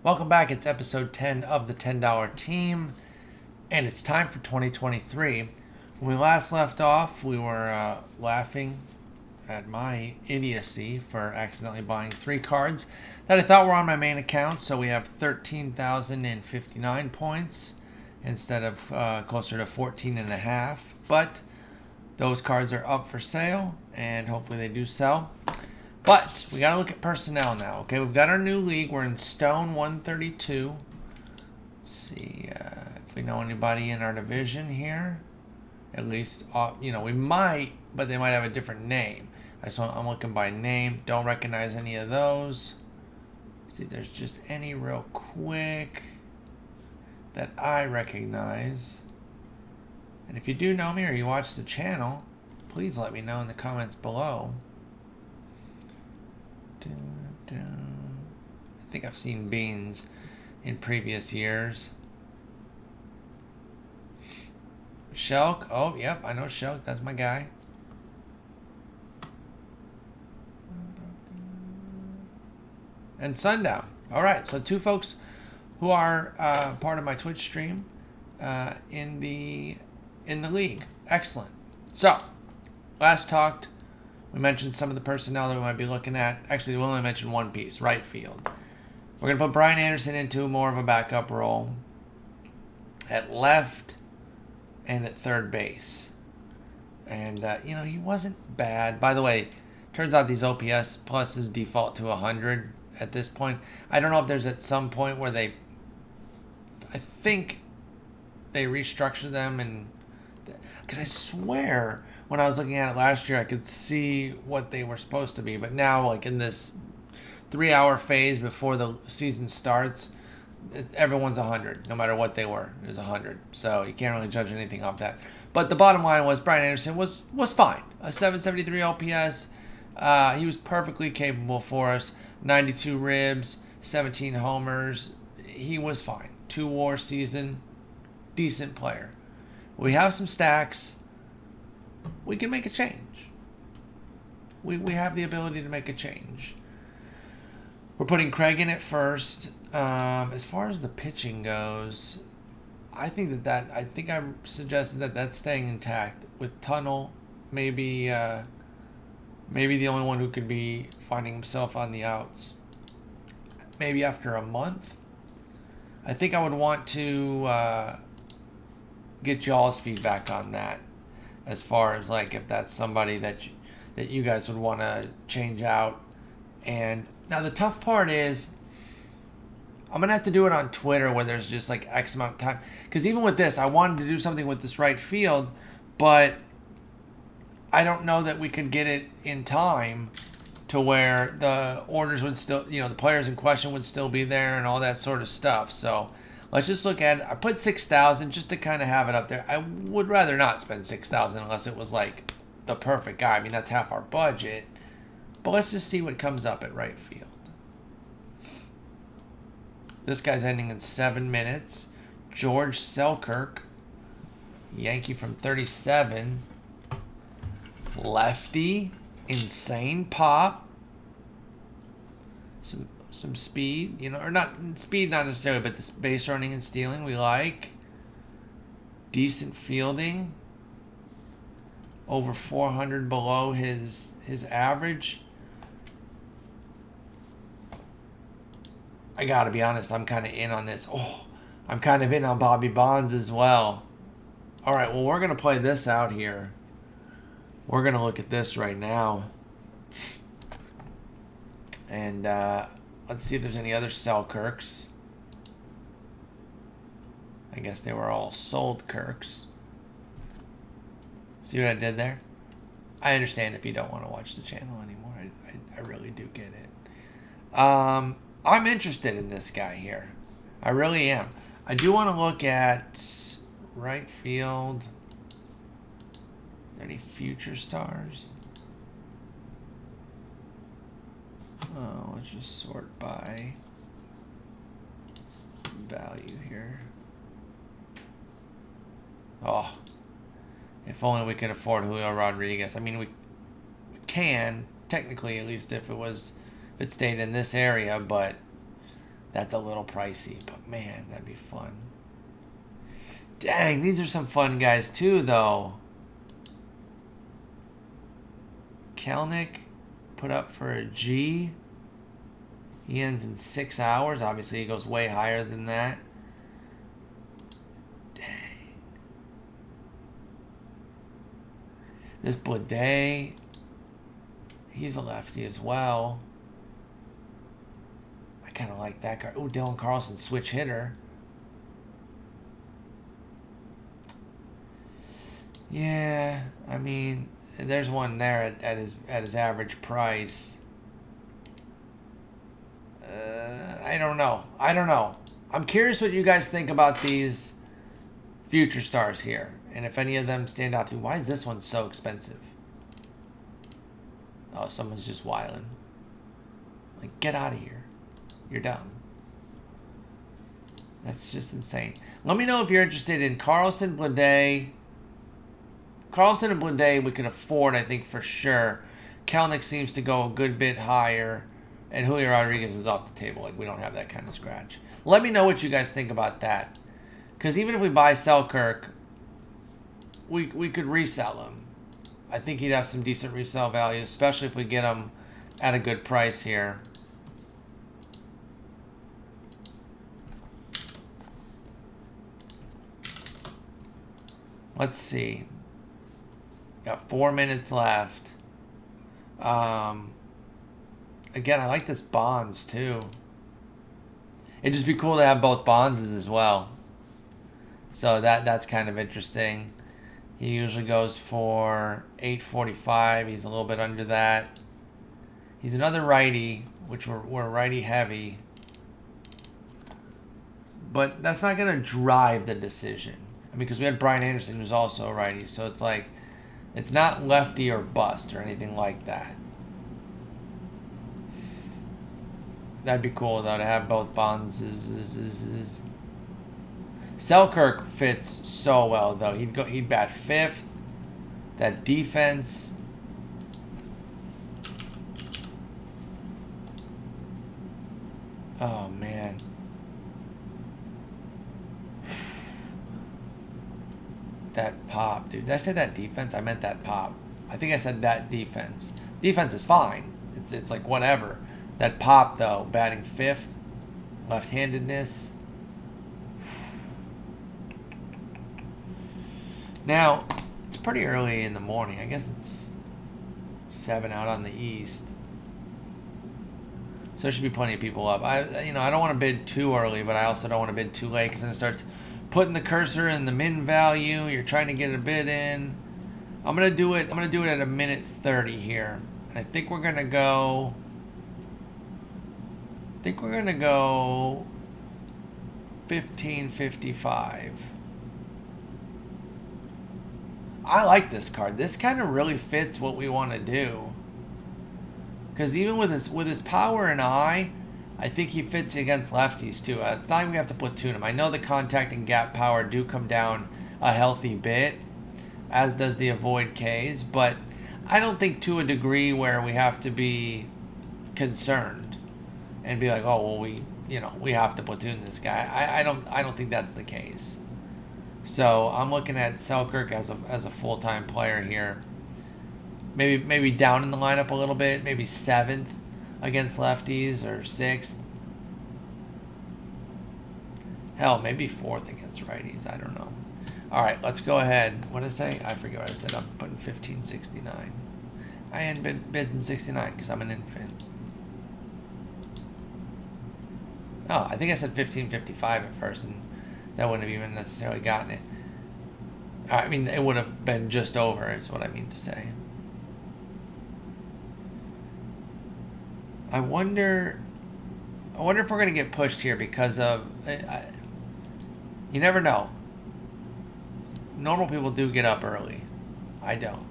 Welcome back. It's episode 10 of the $10 team, and it's time for 2023. When we last left off, we were laughing at my idiocy for accidentally buying 3 cards that I thought were on my main account. So we have 13,059 points instead of closer to 14 and a half. But those cards are up for sale, and hopefully they do sell. But we got to look at personnel now. Okay, we've got our new league. We're in Stone 132. Let's see if we know anybody in our division here. At least, we might, but they might have a different name. I'm looking by name. Don't recognize any of those. See if there's just any real quick that I recognize. And if you do know me or you watch the channel, please let me know in the comments below. I think I've seen Beans in previous years. Shelk. Oh, yep, I know Shelk. That's my guy. And Sundown. All right, so 2 folks who are part of my Twitch stream in the league. Excellent. So, last talked, we mentioned some of the personnel that we might be looking at. Actually, we only mentioned one piece, right field. We're going to put Brian Anderson into more of a backup role at left and at third base. And, he wasn't bad. By the way, turns out these OPS pluses default to 100 at this point. I don't know if there's at some point where I think they restructure them, and because I swear when I was looking at it last year, I could see what they were supposed to be. But now, like in this 3-hour phase before the season starts, everyone's 100, no matter what they were. It was 100. So you can't really judge anything off that. But the bottom line was Brian Anderson was fine. A 773 OPS. He was perfectly capable for us. 92 ribs, 17 homers. He was fine. 2-WAR season. Decent player. We have some stacks. We can make a change. We have the ability to make a change. We're putting Craig in at first. As far as the pitching goes, I think I suggested that that's staying intact with Tunnel. Maybe the only one who could be finding himself on the outs. Maybe after a month. I think I would want to get y'all's feedback on that. As far as like if that's somebody that you guys would want to change out. And now the tough part is I'm gonna have to do it on Twitter where there's just like X amount of time. Because even with this, I wanted to do something with this right field, but I don't know that we could get it in time to where the orders would still, the players in question would still be there and all that sort of stuff. So let's just look at it. I put 6,000 just to kind of have it up there. I would rather not spend 6,000 unless it was like the perfect guy. I mean, that's half our budget. But let's just see what comes up at right field. This guy's ending in 7 minutes. George Selkirk, Yankee from 37. Lefty, insane pop. Some speed, or not speed, not necessarily, but the base running and stealing we like. Decent fielding. Over 400 below his average. I gotta be honest, I'm kind of in on this. Oh, I'm kind of in on Bobby Bonds as well. All right, well, we're gonna play this out here. We're gonna look at this right now. And let's see if there's any other Selkirks. I guess they were all sold Kirks. See what I did there? I understand if you don't want to watch the channel anymore. I really do get it. I'm interested in this guy here. I really am. I do want to look at right field. Are there any future stars? Oh, let's just sort by value here. Oh, if only we could afford Julio Rodriguez. I mean, we can, technically, at least if it stayed in this area, but That's a little pricey, but man, that'd be fun. Dang, these are some fun guys too, though. Kelnick put up for a G. He ends in 6 hours. Obviously, he goes way higher than that. Dang. This Blade, he's a lefty as well. I kind of like that card. Oh, Dylan Carlson, switch hitter. Yeah, I mean, there's one there at his average price. I don't know. I'm curious what you guys think about these future stars here, and if any of them stand out to you. Why is this one so expensive? Oh, someone's just wiling. Like, get out of here. You're dumb. That's just insane. Let me know if you're interested in Carlson, Blade. Carlson and Blade we can afford, I think, for sure. Kelnick seems to go a good bit higher. And Julio Rodriguez is off the table. Like, we don't have that kind of scratch. Let me know what you guys think about that. Because even if we buy Selkirk, we could resell him. I think he'd have some decent resale value, especially if we get him at a good price here. Let's see. Got 4 minutes left. Again, I like this Bonds too. It'd just be cool to have both Bondses as well. So that's kind of interesting. He usually goes for $8.45. He's a little bit under that. He's another righty, which we're righty heavy. But that's not going to drive the decision. I mean, because we had Brian Anderson, who's also a righty. So it's like, it's not lefty or bust or anything like that. That'd be cool, though, to have both Bonds. Selkirk fits so well, though. He'd bat fifth. That defense. Oh, man. That pop, dude. Did I say that defense? I meant that pop. I think I said that defense. Defense is fine. It's like whatever. That pop, though, batting fifth, left-handedness. Now, it's pretty early in the morning. I guess it's 7 out on the east. So there should be plenty of people up. I don't want to bid too early, but I also don't want to bid too late because then it starts putting the cursor in the min value. You're trying to get a bid in. I'm gonna do it at 1:30 here, and I think we're gonna go. 15.55. I like this card. This kind of really fits what we want to do. Because even with his power and eye, I think he fits against lefties too. It's not like we have to platoon him. I know the contact and gap power do come down a healthy bit, as does the avoid Ks, but I don't think to a degree where we have to be concerned and be like, oh well, we have to platoon this guy. I don't think that's the case. So I'm looking at Selkirk as a full-time player here. Maybe down in the lineup a little bit, maybe 7th against lefties or 6th. Hell, maybe 4th against righties. I don't know. All right, let's go ahead. What did I say? I forget what I said. I'm putting 15.69. I hadn't bids in 69 because I'm an infant. Oh, I think I said 15.55 at first, and that wouldn't have even necessarily gotten it. I mean, it would have been just over, is what I mean to say. I wonder if we're going to get pushed here because of... you never know. Normal people do get up early. I don't.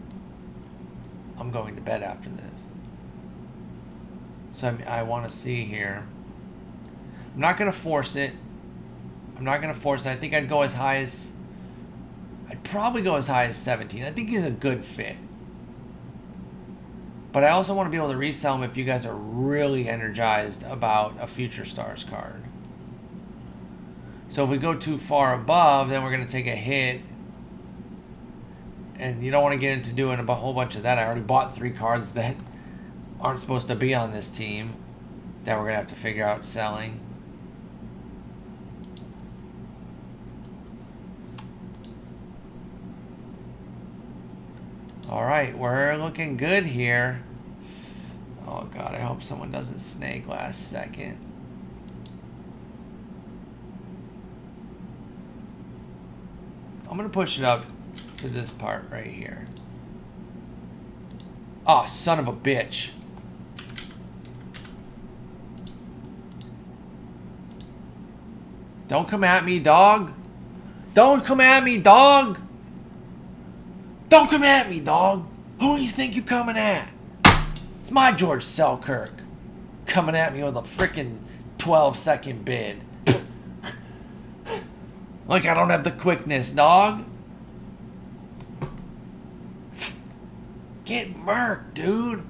I'm going to bed after this. So I want to see here. I'm not going to force it. I think I'd go as high as... I'd probably go as high as 17. I think he's a good fit. But I also want to be able to resell them if you guys are really energized about a Future Stars card. So if we go too far above, then we're going to take a hit. And you don't want to get into doing a whole bunch of that. I already bought 3 cards that aren't supposed to be on this team that we're going to have to figure out selling. All right, we're looking good here. Oh, God, I hope someone doesn't snake last second. I'm going to push it up to this part right here. Oh, son of a bitch. Don't come at me, dog. Don't come at me, dog. Don't come at me, dog. Who do you think you're coming at? It's my George Selkirk. Coming at me with a freaking 12-second bid. Like I don't have the quickness, dog. Get murked, dude.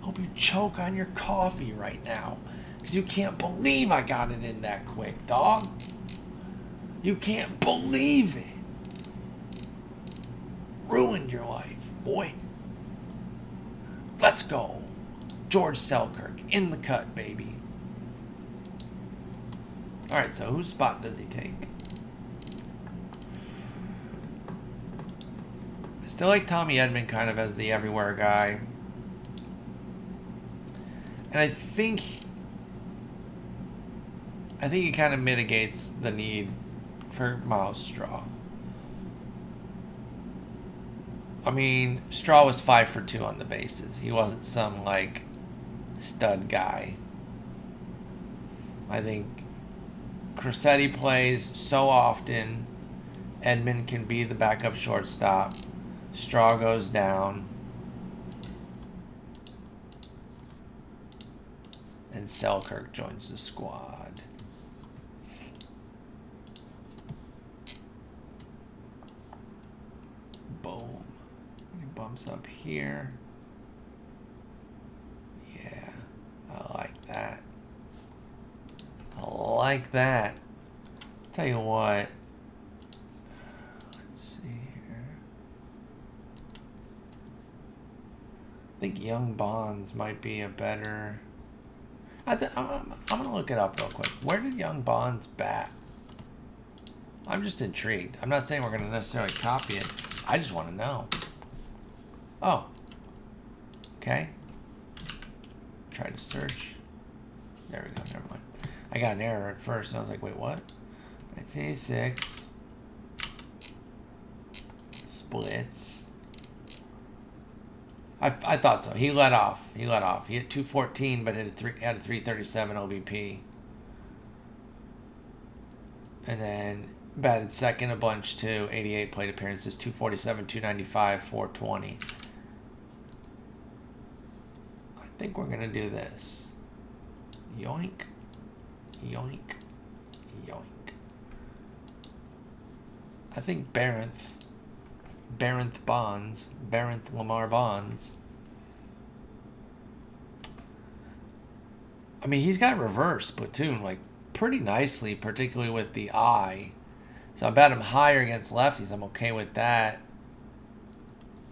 Hope you choke on your coffee right now. Because you can't believe I got it in that quick, dog. You can't believe it. Ruined your life, boy. Let's go. George Selkirk in the cut, baby. Alright, so whose spot does he take? I still like Tommy Edman kind of as the everywhere guy. And I think he kind of mitigates the need for Miles Straw. I mean, Straw was 5 for 2 on the bases. He wasn't some, like, stud guy. I think Cressetti plays so often. Edman can be the backup shortstop. Straw goes down. And Selkirk joins the squad. Boom. He bumps up here. Yeah, I like that. I like that. Tell you what. Let's see here. I think Young Bonds might be a better... I'm going to look it up real quick. Where did Young Bonds bat? I'm just intrigued. I'm not saying we're going to necessarily copy it. I just want to know. Oh. Okay. Try to search. There we go. Never mind. I got an error at first. And I was like, wait, what? 1986. Splits. I thought so. He let off. He hit 214, but had a 337 OBP. And then batted second a bunch too. 88 plate appearances, 247, 295, 420. I think we're gonna do this. Yoink, yoink, yoink. I think Barenth Lamar Bonds. I mean, he's got reverse platoon like pretty nicely, particularly with the eye. So I bet him higher against lefties. I'm okay with that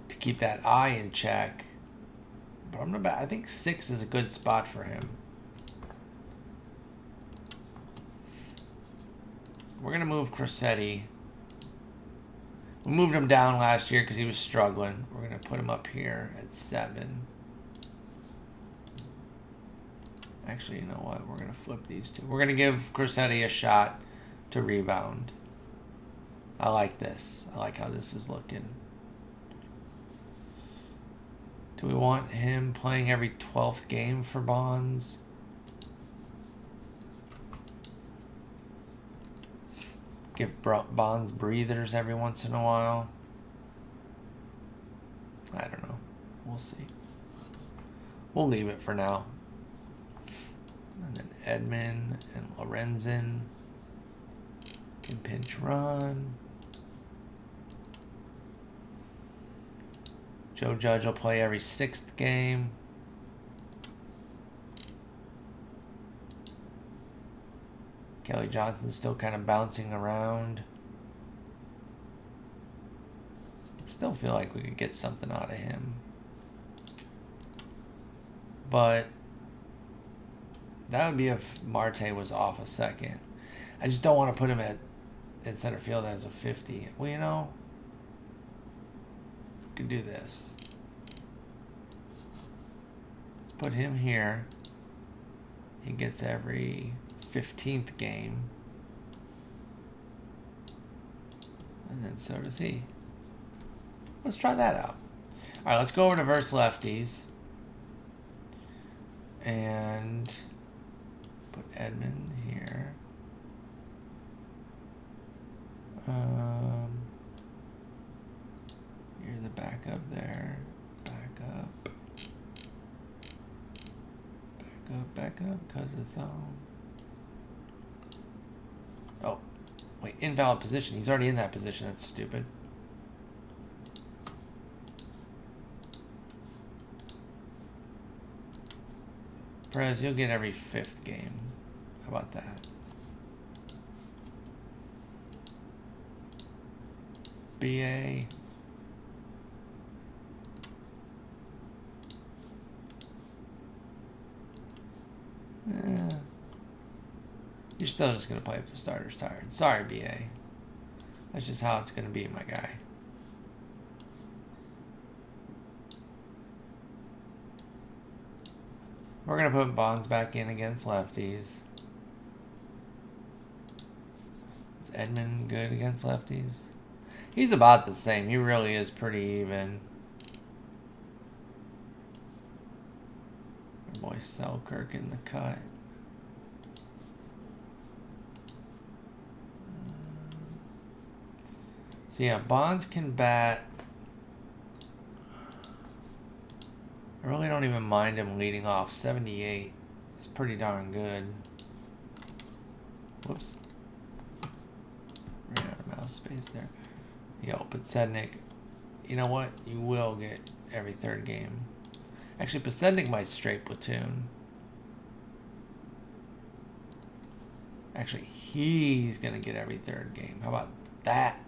to keep that eye in check. But I'm gonna bet. I think 6 is a good spot for him. We're gonna move Cressetti. We moved him down last year because he was struggling. We're going to put him up here at 7. Actually, you know what? We're going to flip these two. We're going to give Cressetti a shot to rebound. I like this. I like how this is looking. Do we want him playing every 12th game for Bonds? Give Bonds breathers every once in a while. I don't know. We'll see. We'll leave it for now. And then Edman and Lorenzen can pinch run. Joe Judge will play every 6th game. Kelly Johnson's still kind of bouncing around. Still feel like we could get something out of him. But that would be if Marte was off a second. I just don't want to put him in center field as a 50. Well, you know, we could do this. Let's put him here. He gets every 15th game. And then so does he. Let's try that out. All right, let's go over to verse lefties. And put Edmund here. You're the backup there. Backup. Backup, because it's on. Oh, wait, invalid position. He's already in that position. That's stupid. Perez, you'll get every 5th game. How about that? BA. You're still just going to play if the starter's tired. Sorry, BA. That's just how it's going to be, my guy. We're going to put Bonds back in against lefties. Is Edmund good against lefties? He's about the same. He really is pretty even. Our boy Selkirk in the cut. So yeah, Bonds can bat. I really don't even mind him leading off. 78 is pretty darn good. Whoops. Ran out of mouse space there. Yo, Pasednik, you know what? You will get every 3rd game. Actually, Pasednik might straight platoon. Actually, he's going to get every 3rd game. How about that?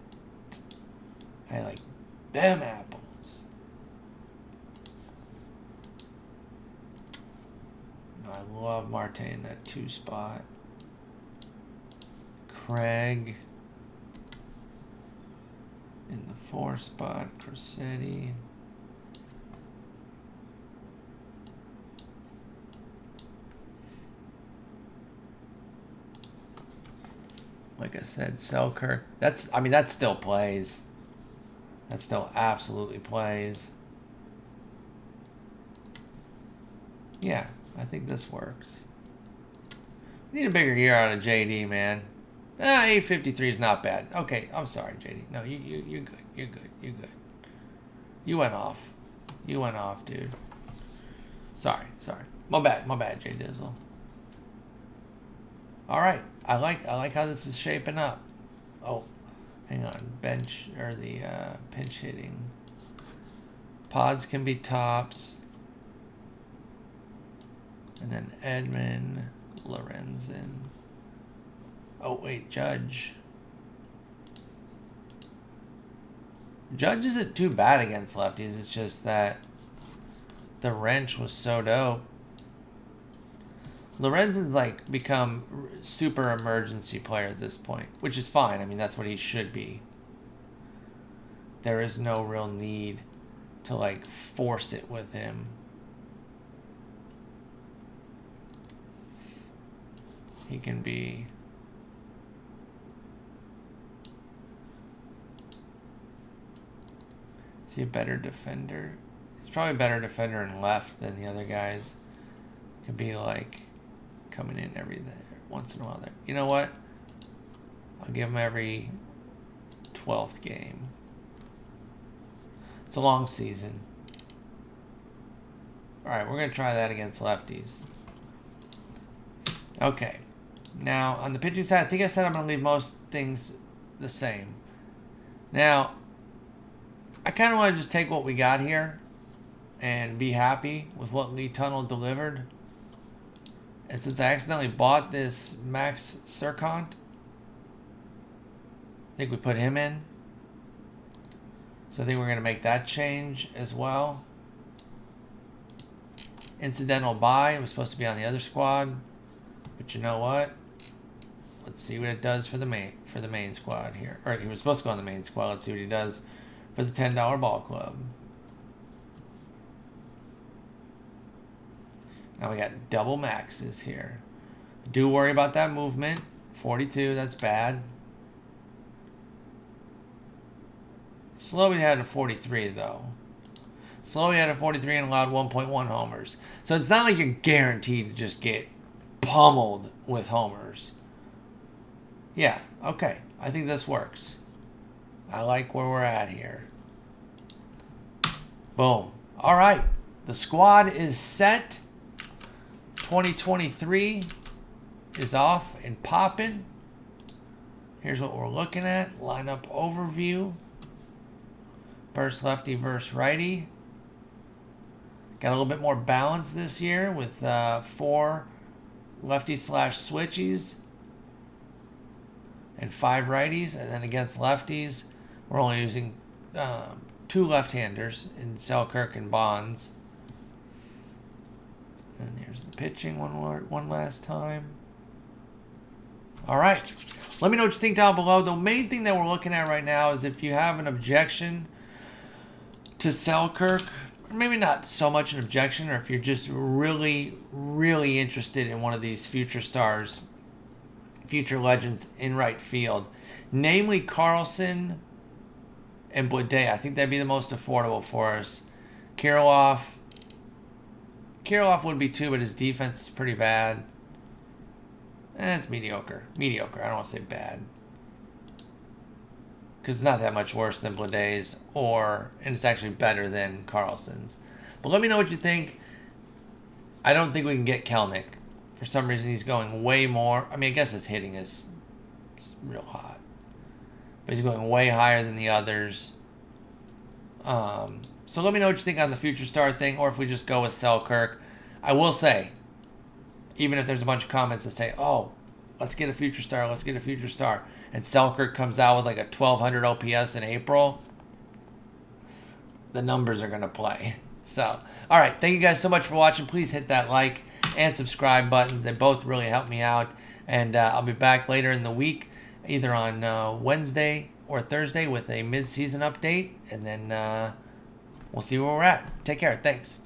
I like them apples. I love Marte in that 2 spot. Craig in the 4 spot. Cressetti. Like I said, Selkirk. That still plays. That still absolutely plays. Yeah, I think this works. We need a bigger year out of JD, man. 853 is not bad. Okay, I'm sorry, JD. No, you're good. You're good. You're good. You went off. You went off, dude. Sorry. My bad, J Dizzle. All right, I like how this is shaping up. Oh, hang on, bench or the pinch hitting. Pods can be tops, and then Edmund, Lorenzen. Oh wait, Judge. Judge isn't too bad against lefties. It's just that the wrench was so dope. Lorenzen's like become super emergency player at this point, which is fine. I mean, that's what he should be. There is no real need to like force it with him. He can be. Is he a better defender? He's probably a better defender in left than the other guys. Could be like coming in every once in a while there. You know what? I'll give him every 12th game. It's a long season. All right, we're going to try that against lefties. Okay. Now, on the pitching side, I think I said I'm going to leave most things the same. Now, I kind of want to just take what we got here and be happy with what Lee Tunnel delivered. And since I accidentally bought this Max Serkant, I think we put him in. So I think we're going to make that change as well. Incidental buy. It was supposed to be on the other squad. But you know what? Let's see what it does for the main squad here. Or he was supposed to go on the main squad. Let's see what he does for the $10 ball club. Now we got double maxes here. Do worry about that movement. 42, that's bad. Slowly had a 43 though. Slowly had a 43 and allowed 1.1 homers. So it's not like you're guaranteed to just get pummeled with homers. Yeah, okay. I think this works. I like where we're at here. Boom. All right. The squad is set. 2023 is off and popping. Here's what we're looking at. Lineup overview. First lefty versus righty. Got a little bit more balance this year with 4 lefty/switchies and 5 righties. And then against lefties, we're only using 2 left-handers in Selkirk and Bonds. And there's the pitching one last time. All right. Let me know what you think down below. The main thing that we're looking at right now is if you have an objection to Selkirk, maybe not so much an objection, or if you're just really, really interested in one of these future stars, future legends in right field, namely Carlson and Blade. I think that'd be the most affordable for us. Kirilloff would be too, but his defense is pretty bad. It's mediocre. Mediocre. I don't want to say bad. Because it's not that much worse than Blade's, and it's actually better than Carlson's. But let me know what you think. I don't think we can get Kelnick. For some reason, he's going way more. I mean, I guess his hitting is real hot. But he's going way higher than the others. So let me know what you think on the future star thing, or if we just go with Selkirk. I will say, even if there's a bunch of comments that say, oh, let's get a future star, let's get a future star, and Selkirk comes out with like a 1200 OPS in April, the numbers are going to play. So, all right, thank you guys so much for watching. Please hit that like and subscribe buttons. They both really help me out. And I'll be back later in the week, either on Wednesday or Thursday with a mid-season update. And then we'll see where we're at. Take care. Thanks.